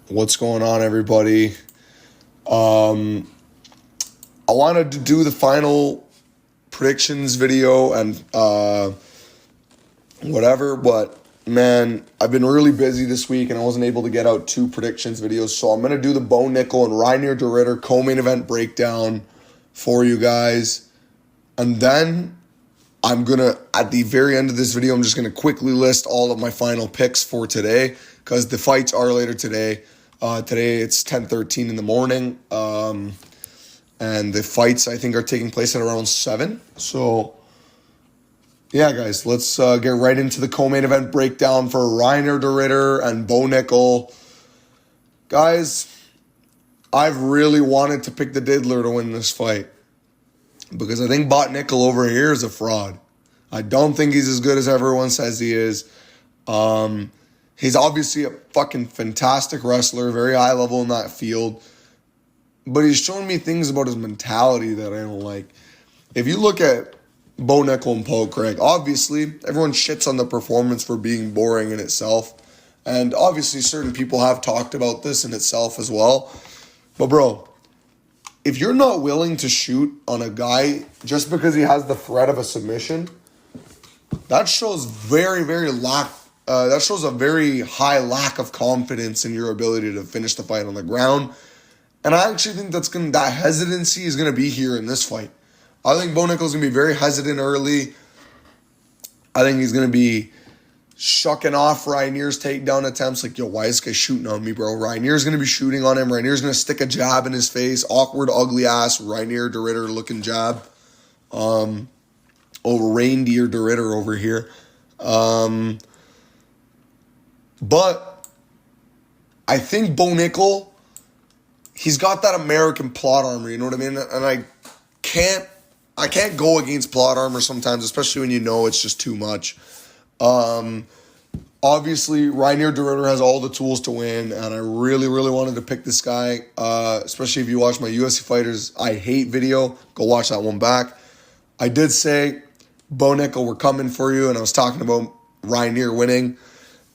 What's going on, everybody? I wanted to do the final predictions video and whatever, but man, I've been really busy this week and I wasn't able to get out 2 predictions videos, so I'm going to do the Bo Nickal and Reinier de Ridder co-main event breakdown for you guys. And then I'm going to, at the very end of this video, I'm just going to quickly list all of my final picks for today because the fights are later today. Today it's 10:13 in the morning, and the fights I think are taking place at around 7. So, yeah, guys, let's get right into the co-main event breakdown for Reinier de Ridder and Bo Nickal. Guys, I've really wanted to pick the Diddler to win this fight because I think Bo Nickal over here is a fraud. I don't think he's as good as everyone says he is. He's obviously a fucking fantastic wrestler, very high level in that field. But he's shown me things about his mentality that I don't like. If you look at Bo Nickal and Paul Craig, obviously, everyone shits on the performance for being boring in itself. And obviously, certain people have talked about this in itself as well. But bro, if you're not willing to shoot on a guy just because he has the threat of a submission, that shows that shows a very high lack of confidence in your ability to finish the fight on the ground. And I actually think that hesitancy is going to be here in this fight. I think Bo Nickal's going to be very hesitant early. I think he's going to be shucking off Reinier's takedown attempts. Like, yo, why is this guy shooting on me, bro? Reinier's going to be shooting on him. Reinier's going to stick a jab in his face. Awkward, ugly ass Reinier de Ridder looking jab. Over Reindeer de Ridder over here. But I think Bo Nickal, he's got that American plot armor, you know what I mean? And I can't go against plot armor sometimes, especially when you know it's just too much. Obviously, Reinier de Ridder has all the tools to win, and I really, really wanted to pick this guy, especially if you watch my UFC Fighters I Hate video. Go watch that one back. I did say, Bo Nickal, we're coming for you, and I was talking about Reinier winning.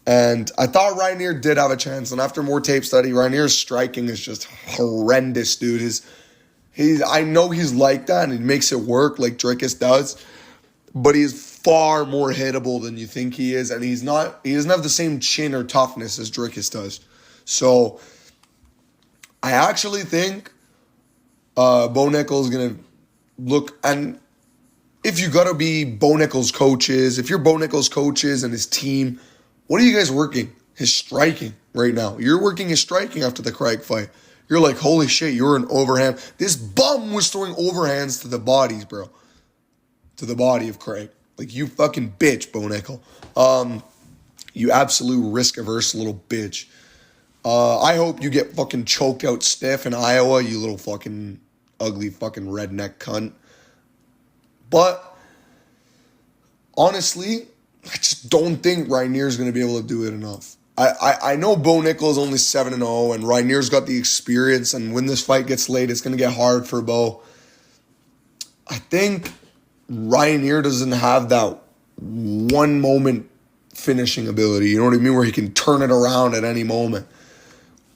And I thought Reinier did have a chance. And after more tape study, Reinier's striking is just horrendous, dude. I know he's like that and he makes it work like Dricus does. But he's far more hittable than you think he is. And he doesn't have the same chin or toughness as Dricus does. So I actually think Bo Nickal is going to look, and if you got to be Bo Nickal's coaches, if you're Bo Nickal's coaches and his team, what are you guys working? His striking right now. You're working his striking after the Craig fight. You're like, holy shit, you're an overhand. This bum was throwing overhands to the bodies, bro. To the body of Craig. Like, you fucking bitch, Bo Nickal. You absolute risk-averse little bitch. I hope you get fucking choked out stiff in Iowa, you little fucking ugly fucking redneck cunt. But, honestly, I just don't think Reinier's going to be able to do it enough. I know Bo Nickal is only 7-0, and Reinier's got the experience, and when this fight gets late, it's going to get hard for Bo. I think Reinier doesn't have that one moment finishing ability, you know what I mean, where he can turn it around at any moment.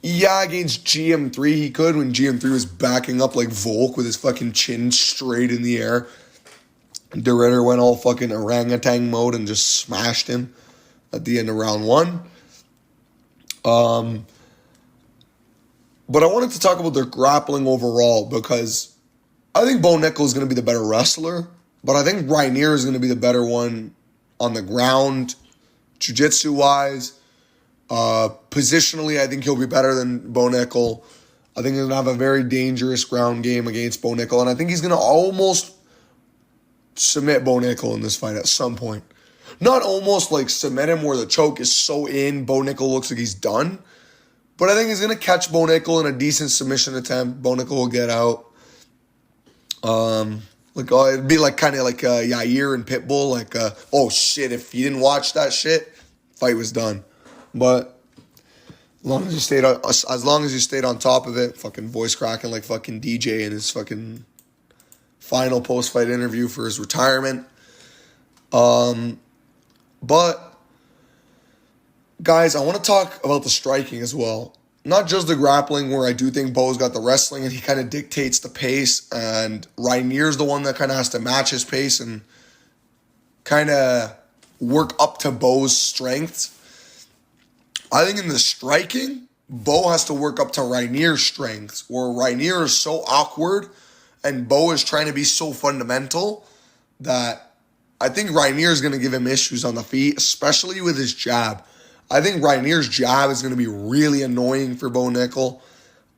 Yeah, against GM3 he could, when GM3 was backing up like Volk with his fucking chin straight in the air. De Ridder went all fucking orangutan mode and just smashed him at the end of round 1. But I wanted to talk about their grappling overall because I think Bo Nickal is going to be the better wrestler, but I think Reinier is going to be the better one on the ground, jiu-jitsu-wise. Positionally, I think he'll be better than Bo Nickal. I think he's going to have a very dangerous ground game against Bo Nickal, and I think he's going to almost submit Bo Nickal in this fight at some point. Not almost like submit him where the choke is so in, Bo Nickal looks like he's done. But I think he's going to catch Bo Nickal in a decent submission attempt. Bo Nickal will get out. It'd be like kind of like Yair and Pitbull. Like, oh shit, if you didn't watch that shit, fight was done. But as long as you stayed on top of it, fucking voice cracking like fucking DJ in his fucking final post-fight interview for his retirement. But, guys, I want to talk about the striking as well. not just the grappling, where I do think Bo's got the wrestling and he kind of dictates the pace, and Rainier's the one that kind of has to match his pace and kind of work up to Bo's strengths. I think in the striking, Bo has to work up to Rainier's strengths, where Rainier is so awkward and Bo is trying to be so fundamental that I think Rainier is going to give him issues on the feet, especially with his jab. I think Rainier's jab is going to be really annoying for Bo Nickal.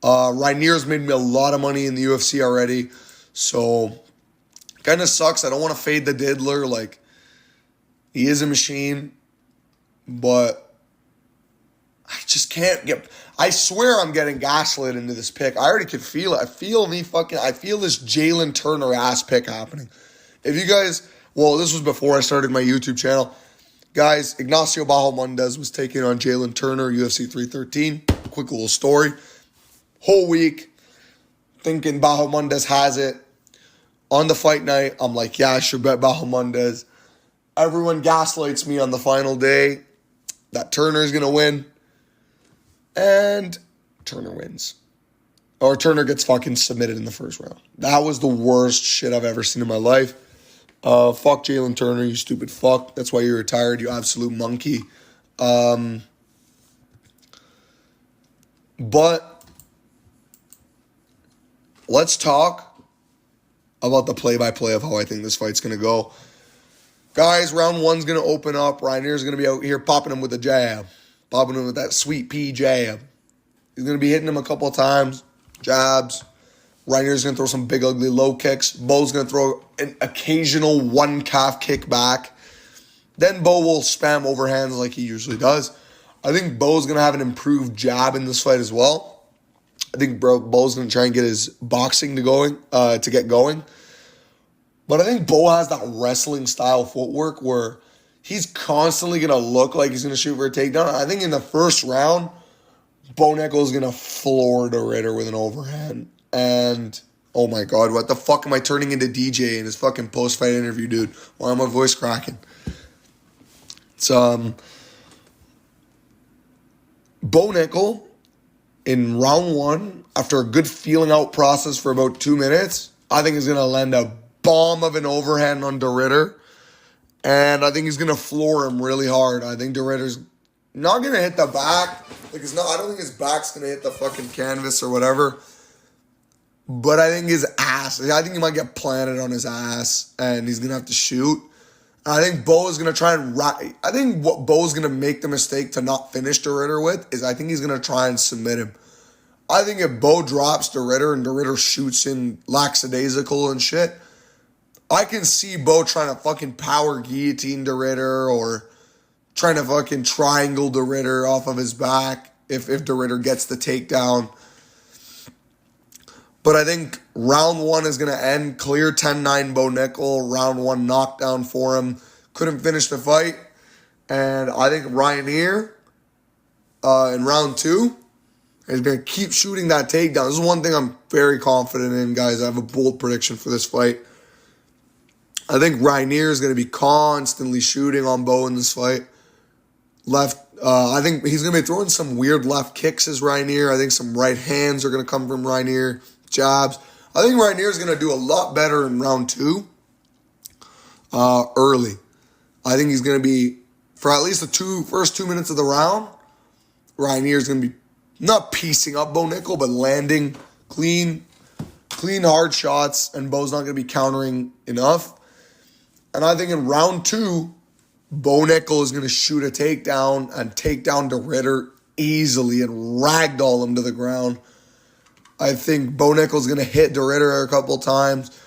Rainier's made me a lot of money in the UFC already, so kind of sucks. I don't want to fade the diddler. Like, he is a machine, but I just can't get... I swear I'm getting gaslit into this pick. I already can feel it. I feel this Jalen Turner ass pick happening. If you guys... Well, this was before I started my YouTube channel. Guys, Ignacio Bahamondes was taking on Jalen Turner, UFC 313. Quick little story. Whole week, thinking Bahamondes has it. On the fight night, I'm like, yeah, I should bet Bahamondes. Everyone gaslights me on the final day that Turner's going to win. And Turner wins. Or Turner gets fucking submitted in the first round. That was the worst shit I've ever seen in my life. Fuck Jalen Turner, you stupid fuck. That's why you're retired, you absolute monkey. But let's talk about the play-by-play of how I think this fight's going to go. Guys, round one's going to open up. Rainier's going to be out here popping him with a jab. Popping him with that sweet pea jab. He's going to be hitting him a couple of times. Jabs. Rainier's going to throw some big, ugly low kicks. Bo's going to throw an occasional one calf kick back. Then Bo will spam overhands like he usually does. I think Bo's going to have an improved jab in this fight as well. I think Bo's going to try and get his boxing to get going. But I think Bo has that wrestling style footwork where he's constantly going to look like he's going to shoot for a takedown. I think in the first round, Bo Nickal is going to floor the Ritter with an overhand. And, oh my God, what the fuck am I turning into DJ in his fucking post-fight interview, dude? Why am my voice cracking? It's, Bo Nickal, in round one, after a good feeling out process for about 2 minutes, I think he's going to land a bomb of an overhand on the Ritter. And I think he's going to floor him really hard. I think the Ritter's not going to hit the back. I don't think his back's going to hit the fucking canvas or whatever. But I think his ass, I think he might get planted on his ass and he's going to have to shoot. I think Bo is going to try and... I think what Bo's going to make the mistake to not finish the Ritter with is I think he's going to try and submit him. I think if Bo drops the Ritter and the Ritter shoots in lackadaisical and shit, I can see Bo trying to fucking power guillotine the Ritter or trying to fucking triangle the Ritter off of his back if the Ritter gets the takedown. But I think round one is going to end clear 10-9 Bo Nickal. Round one knockdown for him. Couldn't finish the fight. And I think Rainier in round two is going to keep shooting that takedown. This is one thing I'm very confident in, guys. I have a bold prediction for this fight. I think Rainier is going to be constantly shooting on Bo in this fight. I think he's going to be throwing some weird left kicks as Rainier. I think some right hands are going to come from Rainier. Jabs. I think Rainier is going to do a lot better in round two early. I think he's going to be, for at least the first 2 minutes of the round, Rainier is going to be not piecing up Bo Nickal, but landing clean, hard shots, and Bo's not going to be countering enough. And I think in round two, Bo Nickal is going to shoot a takedown and take down the Ritter easily and ragdoll him to the ground. I think Bo Nickal is going to hit the Ritter a couple times.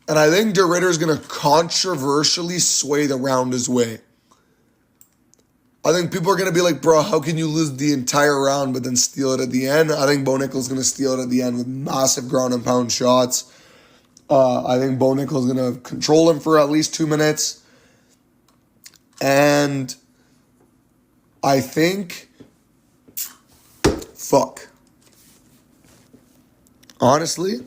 And I think the Ritter is going to controversially sway the round his way. I think people are going to be like, bro, how can you lose the entire round but then steal it at the end? I think Bo Nickal is going to steal it at the end with massive ground and pound shots. I think Bo Nickal is going to control him for at least 2 minutes. And I think... Honestly,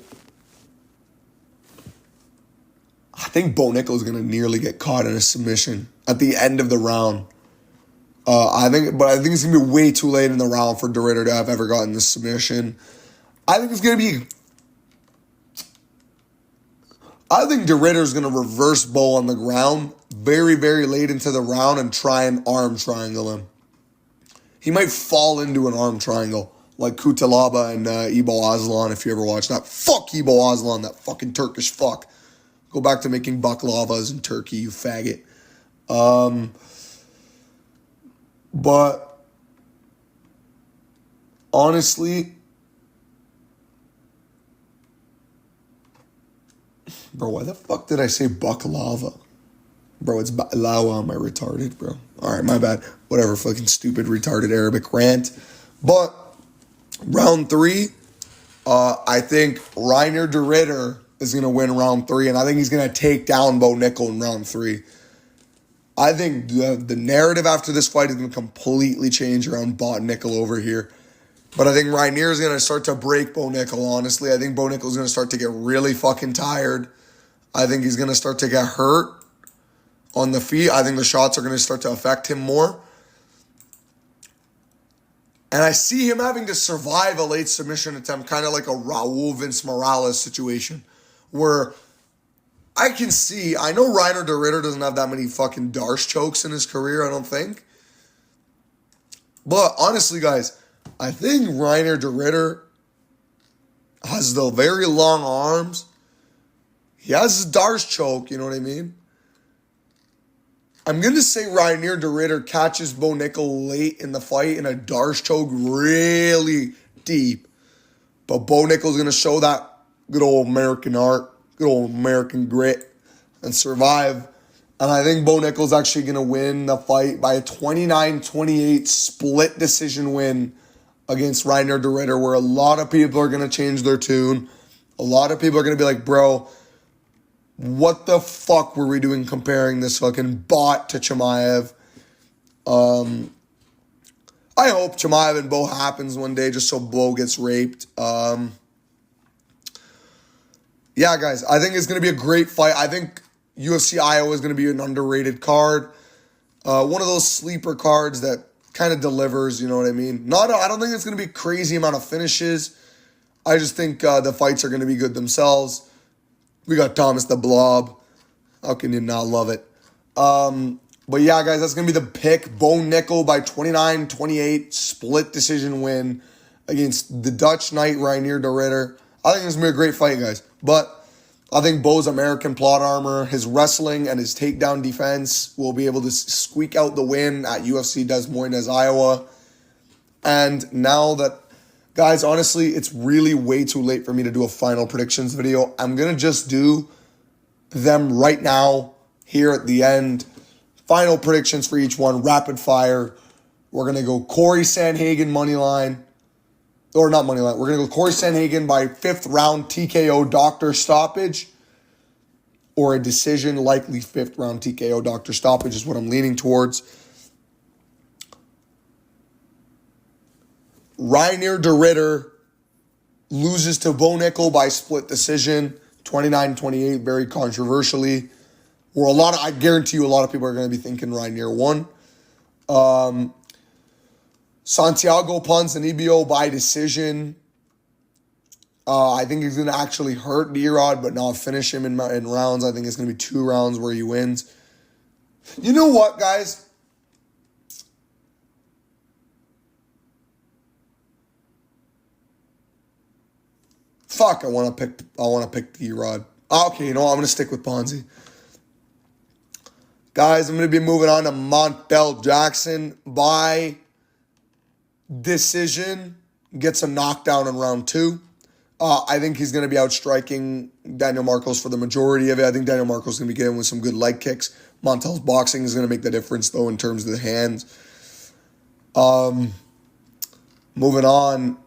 I think Bo Nickal is going to nearly get caught in a submission at the end of the round. I think it's gonna be way too late in the round for DeRitter to have ever gotten the submission. I think DeRitter's gonna reverse Bo on the ground very, very late into the round and try and arm triangle him. He might fall into an arm triangle like Kutalaba and Ibo Aslan, if you ever watched that. Fuck Ibo Aslan, that fucking Turkish fuck. Go back to making baklavas in Turkey, you faggot. But honestly, bro, why the fuck did I say baklava? Bro, it's baklava, am I retarded, bro? Alright, my bad. Whatever, fucking stupid, retarded Arabic rant. But round 3, I think Reinier de Ridder is going to win round 3, and I think he's going to take down Bo Nickal in round 3. I think the narrative after this fight is going to completely change around Bo Nickal over here. But I think Reinier is going to start to break Bo Nickal, honestly. I think Bo Nickal is going to start to get really fucking tired. I think he's going to start to get hurt on the feet. I think the shots are going to start to affect him more. And I see him having to survive a late submission attempt, kind of like a Raul Vince Morales situation, where I know Reinier de Ridder doesn't have that many fucking Darce chokes in his career, I don't think. But honestly, guys, I think Reinier de Ridder has the very long arms. He has his Darce choke, you know what I mean? I'm going to say Reinier de Ridder catches Bo Nickal late in the fight in a Darce choke really deep. But Bo Nickal's going to show that good old American art, good old American grit, and survive. And I think Bo Nickal's actually going to win the fight by a 29-28 split decision win against Reinier de Ridder, where a lot of people are going to change their tune. A lot of people are going to be like, bro, what the fuck were we doing comparing this fucking bot to Chimaev? I hope Chimaev and Bo happens one day just so Bo gets raped. Yeah, guys, I think it's going to be a great fight. I think UFC Iowa is going to be an underrated card. One of those sleeper cards that kind of delivers, you know what I mean? I don't think it's going to be a crazy amount of finishes. I just think the fights are going to be good themselves. We got Thomas the Blob. How can you not love it? But yeah, guys, that's going to be the pick. Bo Nickal by 29-28 split decision win against the Dutch Knight Reinier de Ridder. I think it's going to be a great fight, guys. But I think Bo's American plot armor, his wrestling, and his takedown defense will be able to squeak out the win at UFC Des Moines, Iowa. And now that, guys, honestly, it's really way too late for me to do a final predictions video. I'm going to just do them right now here at the end. Final predictions for each one, rapid fire. We're going to go Corey Sandhagen money line. Or not money line. We're going to go Corey Sandhagen by 5th round TKO doctor stoppage. Or a decision, likely 5th round TKO doctor stoppage is what I'm leaning towards. Reinier de Ridder loses to Bo Nickal by split decision, 29-28, very controversially. I guarantee you a lot of people are going to be thinking Reinier won. Santiago Ponzinibbio by decision. I think he's going to actually hurt D-Rod, but not finish him in rounds. I think it's going to be 2 rounds where he wins. You know what, guys? Fuck, I want to pick D-Rod. Okay, you know what? I'm going to stick with Ponzi. Guys, I'm going to be moving on to Montel Jackson by decision. Gets a knockdown in round 2. I think he's going to be outstriking Daniel Marcos for the majority of it. I think Daniel Marcos is going to be getting with some good leg kicks. Montel's boxing is going to make the difference, though, in terms of the hands. Moving on.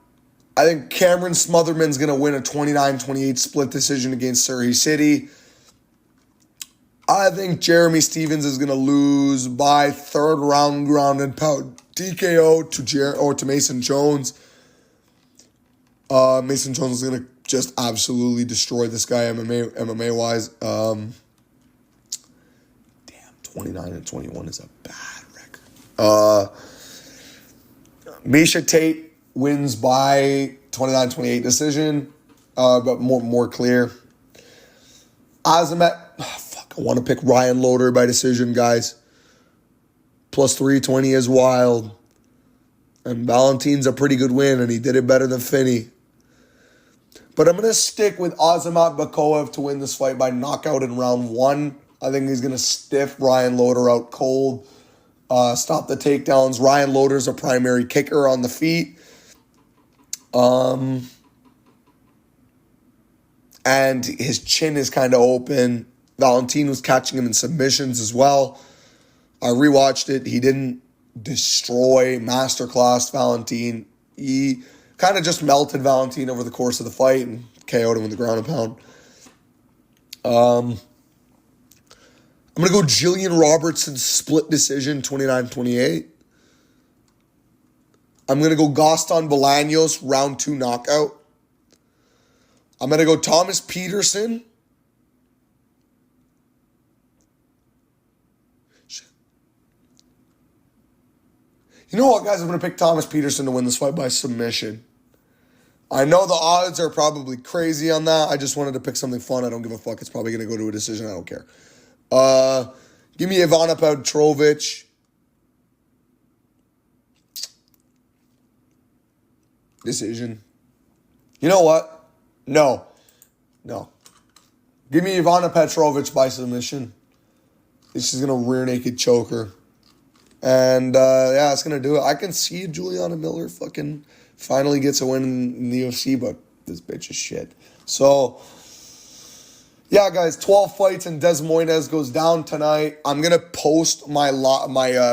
I think Cameron Smotherman's going to win a 29-28 split decision against Surrey City. I think Jeremy Stevens is going to lose by 3rd round ground and pound TKO to Mason Jones. Mason Jones is going to just absolutely destroy this guy MMA-wise. Damn, 29-21 is a bad record. Misha Tate wins by 29-28 decision, but more clear. Azamat, I want to pick Ryan Loder by decision, guys. Plus 320 is wild. And Valentin's a pretty good win, and he did it better than Finney. But I'm going to stick with Azamat Bakoev to win this fight by knockout in round 1. I think he's going to stiff Ryan Loder out cold. Stop the takedowns. Ryan Loder's a primary kicker on the feet. And his chin is kind of open. Valentin was catching him in submissions as well. I rewatched it. He didn't destroy masterclass Valentin. He kind of just melted Valentin over the course of the fight and KO'd him with the ground and pound. I'm going to go Jillian Robertson split decision, 29-28. I'm going to go Gaston Bolaños round 2 knockout. I'm going to go Thomas Peterson. You know what, guys? I'm going to pick Thomas Peterson to win this fight by submission. I know the odds are probably crazy on that. I just wanted to pick something fun. I don't give a fuck. It's probably going to go to a decision. I don't care. Give me Ivana Petrovich. Decision. You know what? No. Give me Ivana Petrovich by submission. She's going to rear naked choke her. And, yeah, it's going to do it. I can see Juliana Miller fucking finally gets a win in the UFC, but this bitch is shit. So, yeah, guys, 12 fights and Des Moines goes down tonight. I'm going to post my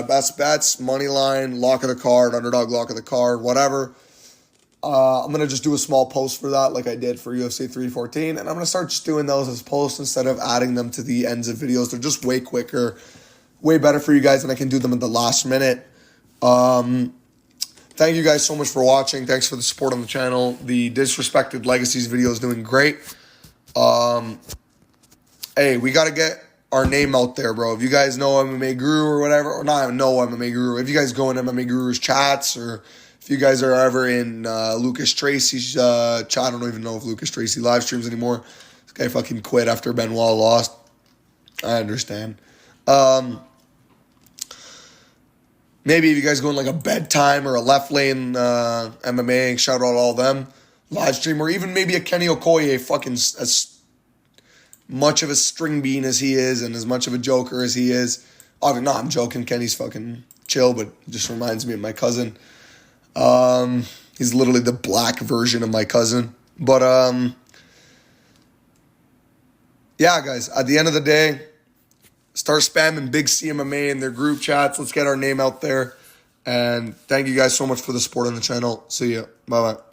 best bets, money line, lock of the card, underdog lock of the card, whatever. I'm going to just do a small post for that like I did for UFC 314. And I'm going to start just doing those as posts instead of adding them to the ends of videos. They're just way quicker, way better for you guys, and I can do them at the last minute. Thank you guys so much for watching. Thanks for the support on the channel. The Disrespected Legacies video is doing great. Hey, we got to get our name out there, bro. If you guys know MMA Guru or whatever, or not know MMA Guru, if you guys go in MMA Guru's chats, or if you guys are ever in Lucas Tracy's chat, I don't even know if Lucas Tracy live streams anymore. This guy fucking quit after Benoit lost. I understand. Maybe if you guys go in like a bedtime or a left lane MMA, shout out all them live stream, or even maybe a Kenny Okoye, fucking as much of a string bean as he is and as much of a joker as he is. Oh, no, I'm joking. Kenny's fucking chill, but it just reminds me of my cousin. He's literally the black version of my cousin. But yeah, guys, at the end of the day, start spamming Big CMMA in their group chats. Let's get our name out there. And thank you guys so much for the support on the channel. See ya. Bye-bye.